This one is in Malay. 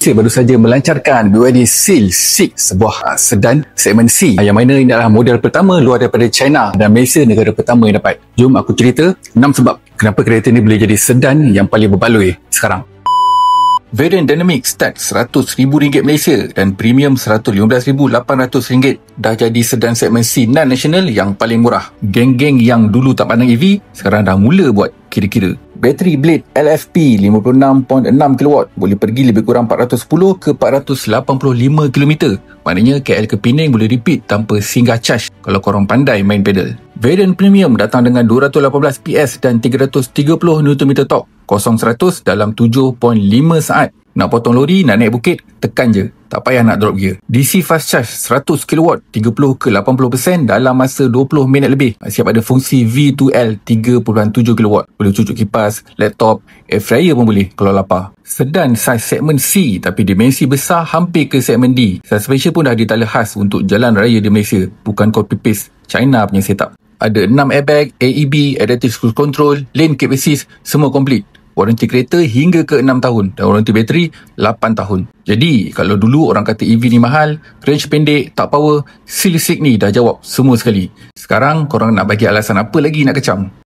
Malaysia baru saja melancarkan BYD Seal 6, sebuah sedan segmen C, yang mana ini adalah model pertama luar daripada China dan Malaysia negara pertama yang dapat. Jom aku cerita 6 sebab kenapa kereta ni boleh jadi sedan yang paling berbaloi sekarang. Variant Dynamic start RM100,000 Malaysia dan premium RM115,800 dah jadi sedan segmen C non-national yang paling murah. Geng-geng yang dulu tak pandang EV sekarang dah mula buat kira-kira. Bateri Blade LFP 56.6kW boleh pergi lebih kurang 410 ke 485km. Maknanya KL ke Penang boleh repeat tanpa singgah charge kalau korang pandai main pedal. Variant Premium datang dengan 218 PS dan 330Nm torque. 0-100 dalam 7.5 saat. Nak potong lori, nak naik bukit, tekan je. Tak payah nak drop gear. DC fast charge 100kW 30 ke 80% dalam masa 20 minit lebih. Siap ada fungsi V2L 3.7kW. Boleh cucuk kipas, laptop, air fryer pun boleh kalau lapar. Sedan saiz segmen C tapi dimensi besar hampir ke segmen D. Suspension pun dah ditala khas untuk jalan raya di Malaysia. Bukan copy paste China punya setup. Ada 6 airbag, AEB, adaptive cruise control, lane keep assist, semua complete. Waranti kereta hingga ke 6 tahun dan waranti bateri 8 tahun. Jadi, kalau dulu orang kata EV ni mahal, range pendek, tak power, Seal 6 ni dah jawab semua sekali. Sekarang, korang nak bagi alasan apa lagi nak kecam?